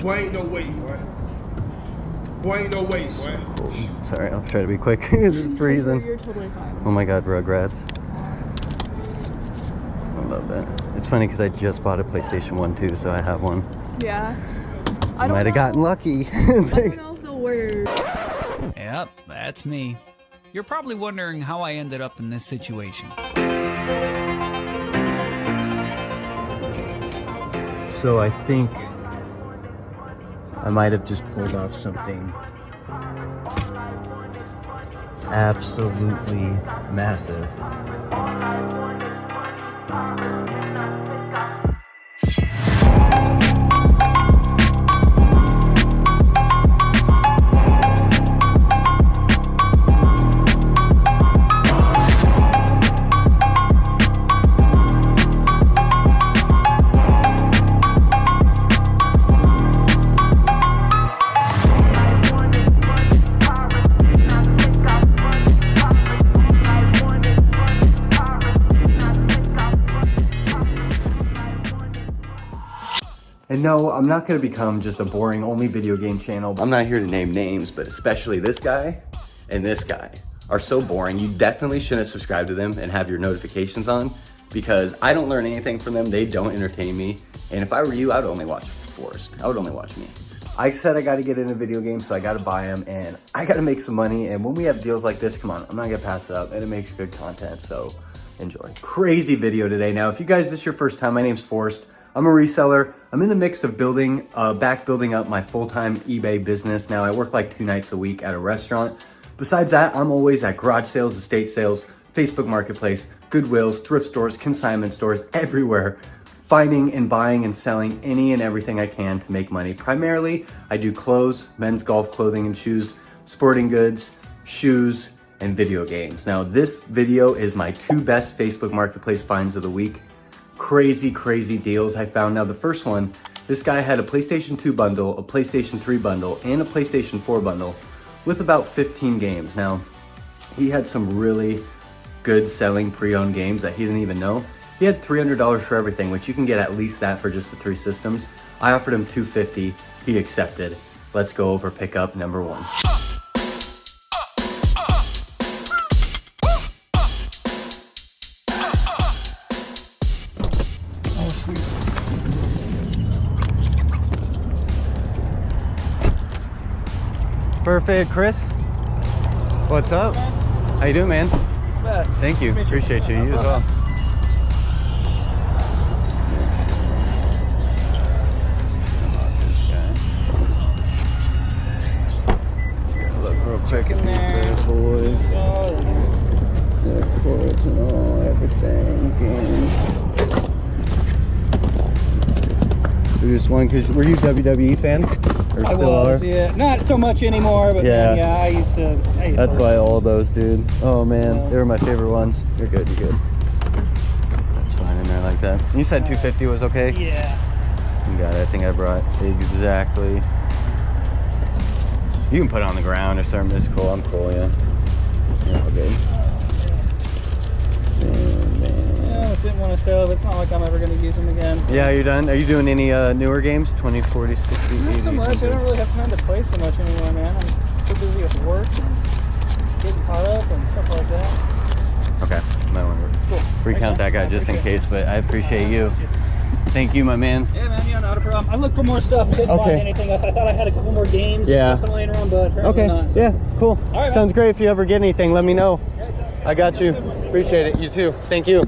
Boy, ain't no way, boy. Boy, ain't no way, boy. Cool. Sorry, I'll try to be quick. It's freezing. You're totally fine. Oh my god, Rugrats. I love that. It's funny because I just bought a PlayStation 1 too, so I have one. Yeah. I might have gotten lucky. I don't know if the word. Yep, that's me. You're probably wondering how I ended up in this situation. So I think I might have just pulled off something absolutely massive. And no, I'm not going to become just a boring only video game channel. I'm not here to name names, but especially this guy and this guy are so boring. You definitely shouldn't subscribe to them and have your notifications on because I don't learn anything from them. They don't entertain me. And if I were you, I would only watch Forrest. I would only watch me. I said I got to get into video games, so I got to buy them and I got to make some money. And when we have deals like this, come on, I'm not going to pass it up. And it makes good content, so enjoy. Crazy video today. Now, if you guys, this is your first time, my name's Forrest. I'm a reseller. I'm in the mix of building up my full-time eBay business. Now I work like 2 nights a week at a restaurant. Besides that, I'm always at garage sales, estate sales, Facebook Marketplace, Goodwills, thrift stores, consignment stores, everywhere, finding and buying and selling any and everything I can to make money. Primarily, I do clothes, men's golf clothing and shoes, sporting goods, shoes, and video games. Now this video is my 2 best Facebook Marketplace finds of the week. Crazy deals I found. Now the first one, this guy had a PlayStation 2 bundle, a PlayStation 3 bundle, and a PlayStation 4 bundle with about 15 games. Now, he had some really good selling pre-owned games that he didn't even know. He had $300 for everything, which you can get at least that for just the 3 systems. I offered him $250, he accepted. Let's go over pickup number 1. Perfect, Chris. What's up? How you doing, man? Thank you. Appreciate you. You as well. Look real quick at these boys. Their quotes and all, everything. Games. Just one, because were you WWE fan? Or I still was, are? yeah. Not so much anymore, but yeah, man, yeah, I used to That's why all those, dude. Oh man, they were my favorite ones. You're good, you're good. That's fine in there like that. You said 250 was okay? Yeah. You got it. I think I brought exactly. You can put it on the ground or something. It's cool. I'm cool, yeah. Yeah, okay. Yeah, I didn't want to sell, but it's not like I'm ever going to use them again. So. Yeah, you done? Are you doing any newer games? 20, 40, 60, Not 80? so much. I don't really have time to play so much anymore, man. I'm so busy with work and getting caught up and stuff like that. Okay. Might want to Cool. recount that guy just in case, but I appreciate you. Thank you, my man. Yeah, man, yeah, not a problem. I looked for more stuff, didn't find anything else. I thought I had a couple more games laying around, but apparently not. So. Yeah, cool. All right, sounds great. If you ever get anything, let me know. I got you. Appreciate it. You too. Thank you.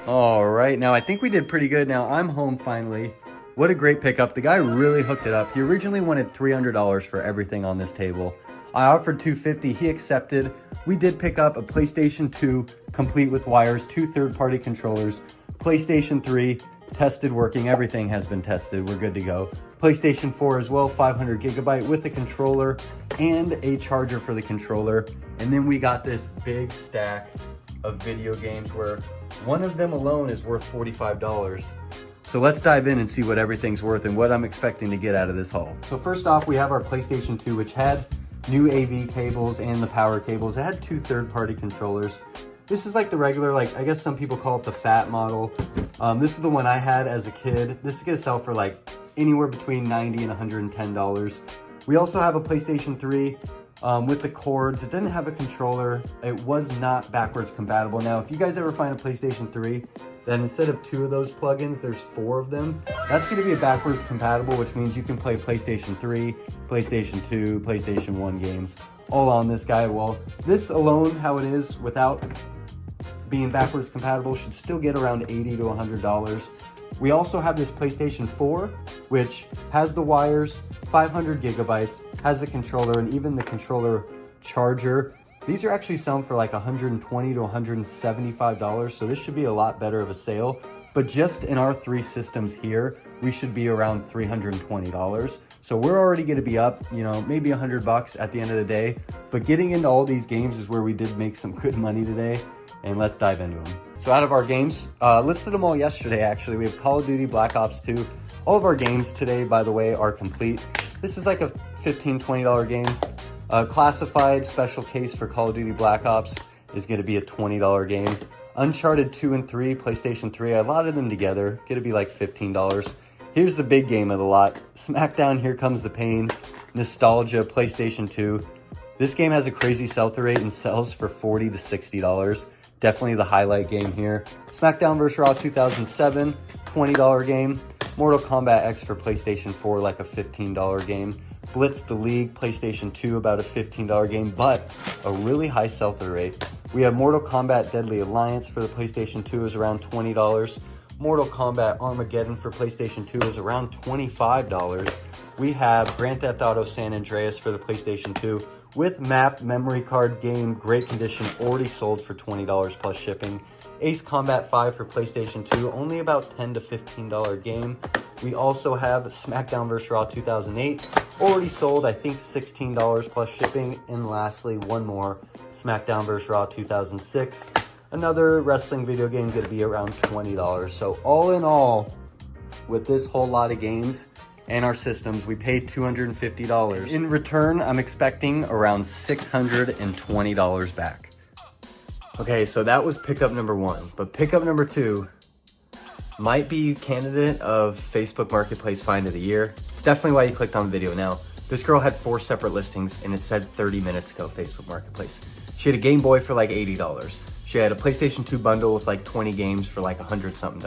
All right, now I think we did pretty good. Now I'm home finally. What a great pickup. The guy really hooked it up. He originally wanted $300 for everything on this table. I offered $250, he accepted. We did pick up a PlayStation 2 complete with wires, 2 third-party controllers, PlayStation 3 tested working, everything has been tested, we're good to go. PlayStation 4 as well, 500 gigabyte with the controller and a charger for the controller. And then we got this big stack of video games where one of them alone is worth $45. So let's dive in and see what everything's worth and what I'm expecting to get out of this haul. So first off, we have our PlayStation 2, which had new AV cables and the power cables. It had 2 third-party controllers. This is like the regular, like, I guess some people call it the fat model. This is the one I had as a kid. This is gonna sell for like anywhere between $90 and $110. We also have a PlayStation 3 with the cords. It didn't have a controller. It was not backwards compatible. Now, if you guys ever find a PlayStation 3, then instead of 2 of those plugins, there's 4 of them. That's gonna be a backwards compatible, which means you can play PlayStation 3, PlayStation 2, PlayStation 1 games, all on this guy. Well, this alone, how it is, without being backwards compatible, should still get around $80 to $100. We also have this PlayStation 4, which has the wires, 500 gigabytes, has the controller, and even the controller charger. These are actually selling for like $120 to $175, so this should be a lot better of a sale. But just in our 3 systems here, we should be around $320. So we're already gonna be up, you know, maybe $100 at the end of the day. But getting into all these games is where we did make some good money today. And let's dive into them. So out of our games, listed them all yesterday actually. We have Call of Duty Black Ops 2. All of our games today, by the way, are complete. This is like a $15, $20 game. Classified special case for Call of Duty Black Ops is gonna be a $20 game. Uncharted 2 and 3, PlayStation 3, I allotted them together, gonna be like $15. Here's the big game of the lot, SmackDown Here Comes the Pain, Nostalgia, PlayStation 2. This game has a crazy sell-through rate and sells for $40 to $60. Definitely the highlight game here. SmackDown vs. Raw 2007, $20 game. Mortal Kombat X for PlayStation 4, like a $15 game. Blitz the League, PlayStation 2, about a $15 game, but a really high sell-through rate. We have Mortal Kombat Deadly Alliance for the PlayStation 2 is around $20. Mortal Kombat Armageddon for PlayStation 2 is around $25. We have Grand Theft Auto San Andreas for the PlayStation 2 with map, memory card, game, great condition, already sold for $20 plus shipping. Ace Combat 5 for PlayStation 2, only about $10 to $15 game. We also have SmackDown vs. Raw 2008, already sold, I think $16 plus shipping. And lastly, one more, SmackDown vs. Raw 2006. Another wrestling video game gonna be around $20. So all in all, with this whole lot of games and our systems, we paid $250. In return, I'm expecting around $620 back. Okay, so that was pickup number 1, but pickup number 2 might be candidate of Facebook Marketplace Find of the Year. It's definitely why you clicked on the video. Now, this girl had 4 separate listings and it said 30 minutes ago, Facebook Marketplace. She had a Game Boy for like $80. She had a PlayStation 2 bundle with like 20 games for like $100-something.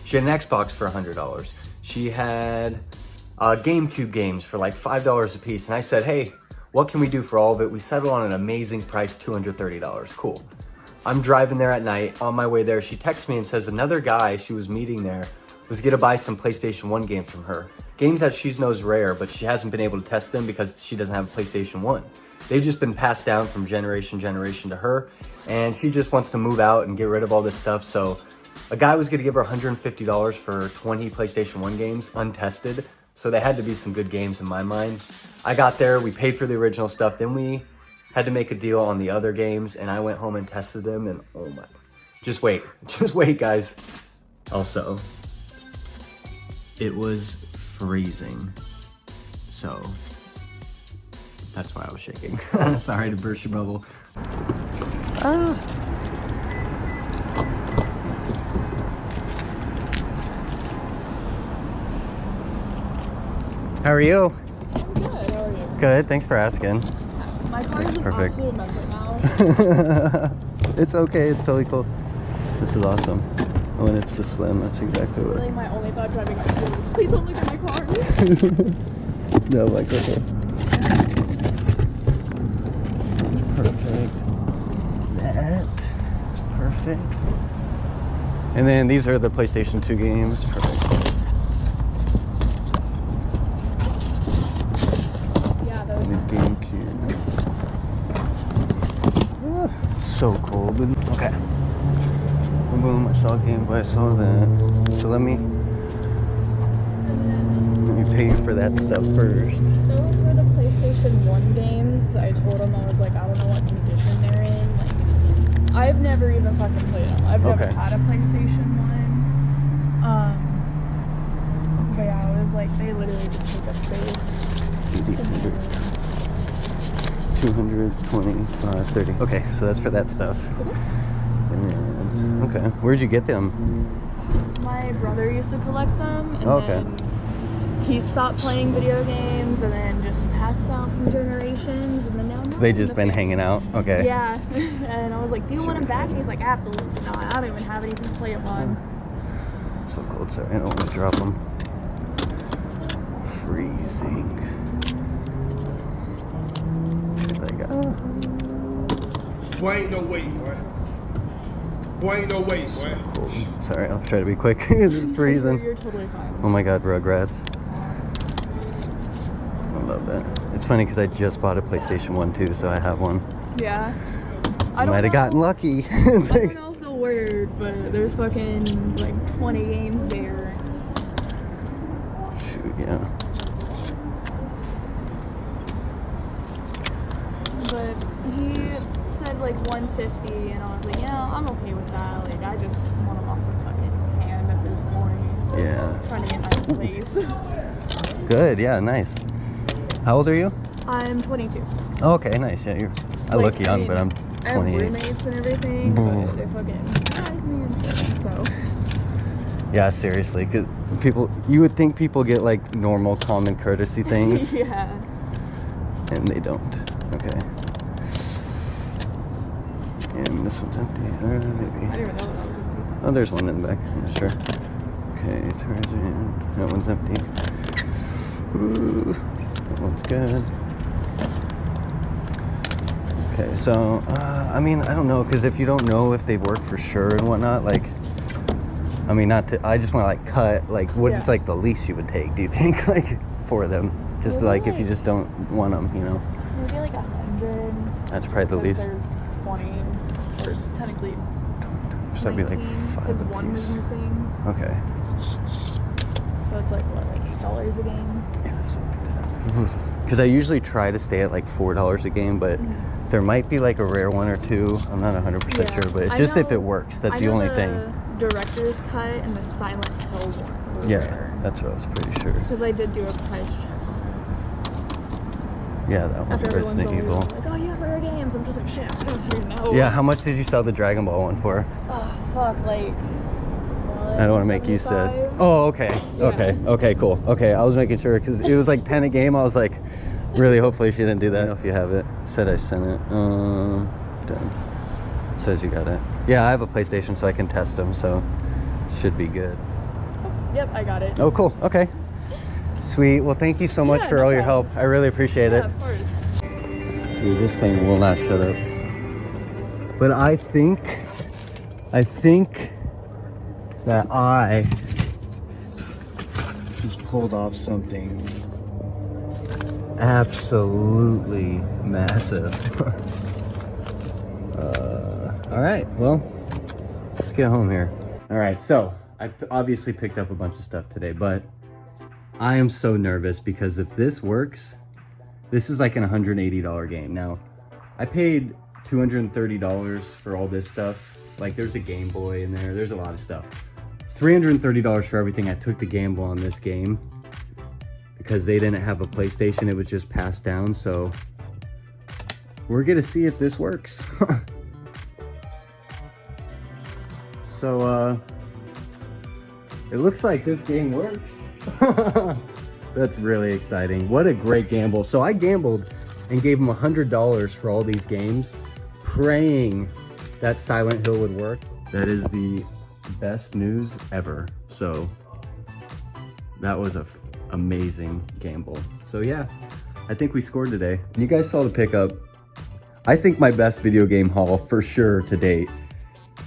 She had an Xbox for $100. She had GameCube games for like $5 a piece. And I said, hey, what can we do for all of it? We settled on an amazing price, $230. Cool. I'm driving there at night. On my way there, she texts me and says another guy she was meeting there was gonna buy some PlayStation 1 games from her. Games that she knows rare, but she hasn't been able to test them because she doesn't have a PlayStation 1. They've just been passed down from generation to her, and she just wants to move out and get rid of all this stuff. So a guy was gonna give her $150 for 20 PlayStation 1 games, untested. So they had to be some good games in my mind. I got there, we paid for the original stuff, then we had to make a deal on the other games, and I went home and tested them, and oh my, just wait guys. Also, it was freezing, so that's why I was shaking. Sorry to burst your bubble. How are you? I'm good. How are you? Good, thanks for asking. My car is an Perfect. absolute mess right now. It's okay, it's totally cool. This is awesome. Oh, and it's the slim, that's exactly what. Really, my only thought driving up here was, please don't look at my car. No, like, okay. Perfect. That's perfect. And then these are the PlayStation 2 games. Perfect. Yeah, those. The GameCube. So cold. Okay. Boom, I saw Gameboy, I saw that. So let me pay for that stuff first. Those were the PlayStation 1 games. I told him, I was like, I don't know what condition they're in. Like, I've never even fucking played them. I've never had a PlayStation 1. But yeah, it was like, they literally just take up space. 225, 30. Okay, so that's for that stuff. And, okay, where'd you get them? My brother used to collect them, and then he stopped playing video games, and then just passed down from generations, and then now. So they just been hanging out. Okay. Yeah, and I was like, "Do you want them back?" And he's like, "Absolutely not. I don't even have anything to play them on." So cold, sorry, I don't want to drop them. Freezing. Like, Boy, ain't no way, boy. Boy, ain't no way, boy. cold. Sorry, I'll try to be quick because it's freezing. You're totally fine. Oh my god, Rugrats. I love that. It's funny because I just bought a PlayStation 1 too, so I have one. Yeah. I might have gotten lucky. I don't know if they'll work, but there's fucking like 20 games there. Shoot, yeah. But he said like 150, and I was like, yeah, I'm okay with that. Like, I just want them off my fucking hand at this point. Yeah. Trying to get my place. Good, yeah, nice. How old are you? I'm 22. Oh, okay, nice. Yeah, I look young, but I'm I have 28. roommates and everything, but they fucking drive me insane, so. Yeah, seriously, because you would think people get like normal common courtesy things, Yeah. and they don't. Okay. And this one's empty. I Maybe. didn't even know that was empty. Oh, there's one in the back. I'm not sure. Okay, Tarzan. That one's empty. Ooh, that one's good. Okay, so, I mean, I don't know, because if you don't know if they work for sure and whatnot, like, I mean, I just want to, like, cut, like, what is, like, the least you would take, do you think, like, for them? Just, Maybe like, if you just don't want them, you know? Maybe like 100. That's probably the least. There's 20, or technically So that'd be, like, 19, 5 because a one was piece. missing. Okay. So it's like, what, like $8 a game? Yeah, something like that. Because I usually try to stay at, like, $4 a game, but there might be, like, a rare one or two. I'm not 100% sure, but it's just if it works. That's the only thing. Director's cut and the Silent Hill one. Yeah, that's what I was pretty sure. Because I did do a price check. Yeah, that one. After Resident everyone's Evil. always like, oh, you have rare games. I'm just like, shit, I don't even know. Yeah, how much did you sell the Dragon Ball one for? Oh, fuck, like, I don't want to make you sad. 175? Oh, okay. Yeah. Okay, cool. Okay, I was making sure because it was like 10 a game. I was like, really, hopefully she didn't do that. I don't know if you have it. Said I sent it. Done. Says you got it. Yeah, I have a PlayStation so I can test them, so should be good. Yep, I got it. Oh, cool. Okay. Sweet. Well, thank you so much Yeah, for no all your problem. help. I really appreciate Yeah, it. of course. Dude, this thing will not shut up. But I think that I just pulled off something absolutely massive. All right, well, let's get home here. All right, so I obviously picked up a bunch of stuff today, but I am so nervous because if this works, this is like an $180 game. Now, I paid $230 for all this stuff. Like, there's a Game Boy in there. There's a lot of stuff. $330 for everything. I took the gamble on this game because they didn't have a PlayStation. It was just passed down. So we're going to see if this works. So, it looks like this game works. That's really exciting. What a great gamble. So I gambled and gave them $100 for all these games, praying that Silent Hill would work. That is the best news ever. So that was an amazing gamble. So yeah, I think we scored today. You guys saw the pickup. I think my best video game haul for sure to date.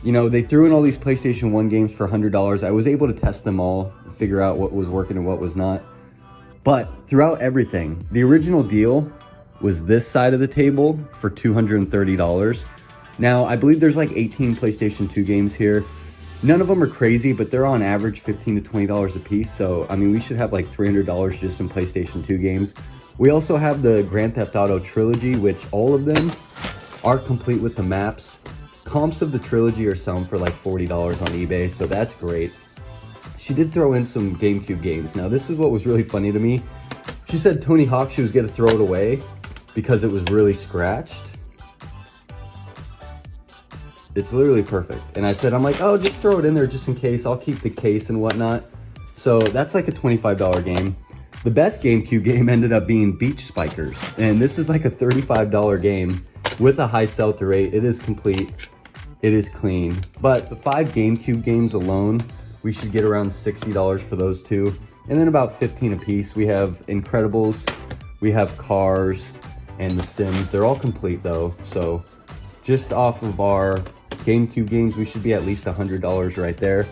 You know, they threw in all these PlayStation 1 games for $100. I was able to test them all, figure out what was working and what was not. But throughout everything, the original deal was this side of the table for $230. Now, I believe there's like 18 PlayStation 2 games here. None of them are crazy, but they're on average $15 to $20 a piece. So, I mean, we should have like $300 just in PlayStation 2 games. We also have the Grand Theft Auto Trilogy, which all of them are complete with the maps. Comps of the trilogy are selling for like $40 on eBay, so that's great. She did throw in some GameCube games. Now, this is what was really funny to me. She said Tony Hawk, she was gonna throw it away because it was really scratched. It's literally perfect. And I said, I'm like, oh, just throw it in there just in case. I'll keep the case and whatnot. So that's like a $25 game. The best GameCube game ended up being Beach Spikers. And this is like a $35 game with a high sell-through rate. It is complete. It is clean. But the 5 GameCube games alone, we should get around $60 for those two. And then about 15 a piece. We have Incredibles, we have Cars, and The Sims. They're all complete though. So just off of our GameCube games, we should be at least $100 right there.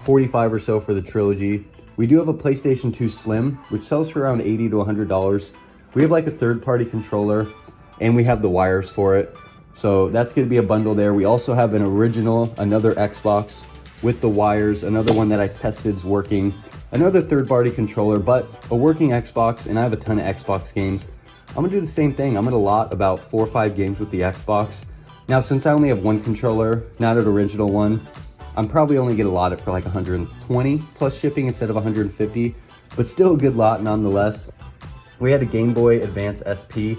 45 or so for the trilogy. We do have a PlayStation 2 Slim, which sells for around $80 to $100. We have like a third-party controller, and we have the wires for it. So that's gonna be a bundle there. We also have an original, another Xbox with the wires, another one that I tested is working, another third-party controller, but a working Xbox, and I have a ton of Xbox games. I'm gonna do the same thing. I'm gonna lot about 4 or 5 games with the Xbox. Now, since I only have one controller, not an original one, I'm probably only gonna lot it for like 120 plus shipping instead of 150, but still a good lot nonetheless. We had a Game Boy Advance SP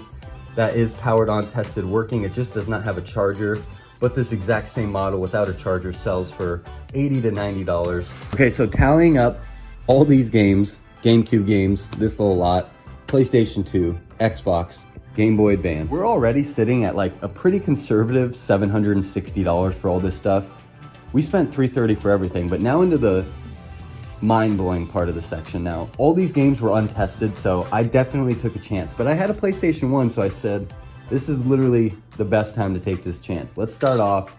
that is powered on, tested, working. It just does not have a charger, but this exact same model without a charger sells for $80 to $90. Okay, so tallying up all these games, GameCube games, this little lot, PlayStation 2, Xbox, Game Boy Advance. We're already sitting at like a pretty conservative $760 for all this stuff. We spent $330 for everything, but now into the mind-blowing part of the section now. All these games were untested, so I definitely took a chance. But I had a PlayStation 1, so I said, this is literally the best time to take this chance. Let's start off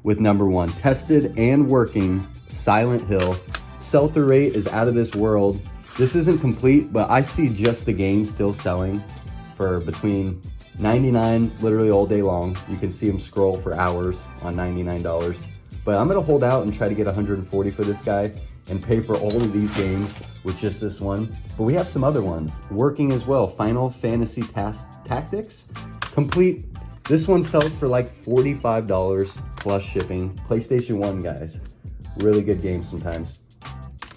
with number 1. Tested and working Silent Hill. Sell-through rate is out of this world. This isn't complete, but I see just the game still selling for between $99 literally all day long. You can see them scroll for hours on $99. But I'm gonna hold out and try to get $140 for this guy and pay for all of these games with just this one. But we have some other ones working as well. Final Fantasy Tactics, complete. This one sells for like $45 plus shipping. PlayStation 1, guys. Really good game sometimes.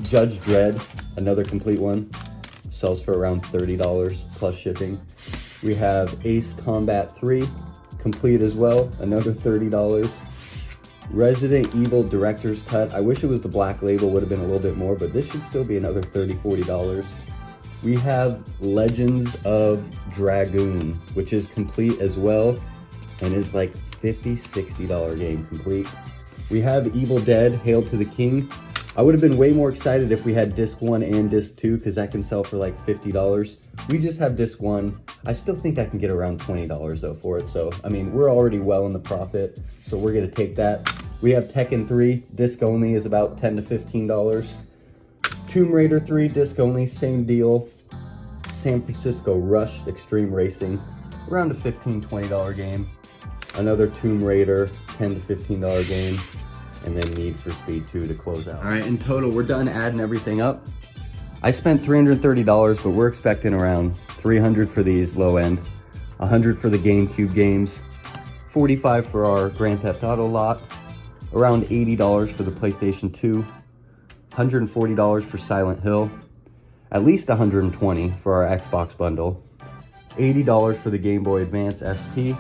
Judge Dredd, another complete one, sells for around $30 plus shipping. We have Ace Combat 3, complete as well, another $30. Resident Evil Director's Cut. I wish it was the black label, would have been a little bit more, but this should still be another $30, $40. We have Legends of Dragoon, which is complete as well, and is like $50, $60 game complete. We have Evil Dead, Hail to the King. I would have been way more excited if we had disc 1 and disc 2, because that can sell for like $50. We just have disc 1. I still think I can get around $20 though for it. So, I mean, we're already well in the profit, so we're gonna take that. We have Tekken 3, disc only is about $10 to $15. Tomb Raider 3, disc only, same deal. San Francisco Rush Extreme Racing, around a $15, $20 game. Another Tomb Raider, $10 to $15 game. And then Need for Speed 2 to close out. All right, in total, we're done adding everything up. I spent $330, but we're expecting around $300 for these low end, $100 for the GameCube games, $45 for our Grand Theft Auto lot, around $80 for the PlayStation 2, $140 for Silent Hill, at least $120 for our Xbox bundle, $80 for the Game Boy Advance SP,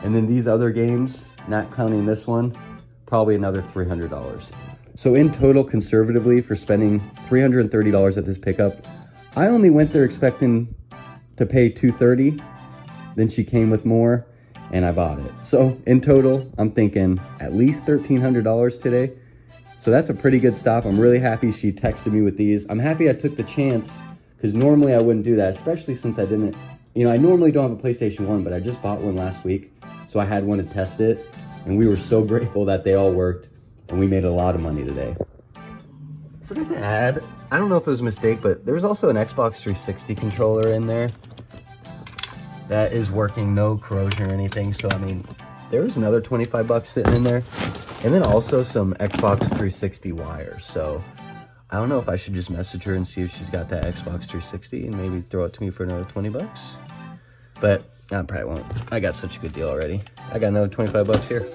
and then these other games, not counting this one, probably another $300. So in total, conservatively, for spending $330 at this pickup, I only went there expecting to pay $230. Then she came with more, and I bought it. So in total, I'm thinking at least $1,300 today. So that's a pretty good stop. I'm really happy she texted me with these. I'm happy I took the chance, because normally I wouldn't do that, especially since I didn't, you know, I normally don't have a PlayStation 1, but I just bought one last week, so I had one to test it. And we were so grateful that they all worked, and we made a lot of money today. I forgot to add, I don't know if it was a mistake, but there's also an Xbox 360 controller in there that is working, no corrosion or anything. So, I mean, there's another 25 bucks sitting in there. And then also some Xbox 360 wires. So I don't know if I should just message her and see if she's got that Xbox 360 and maybe throw it to me for another 20 bucks. But I probably won't. I got such a good deal already. I got another 25 bucks here.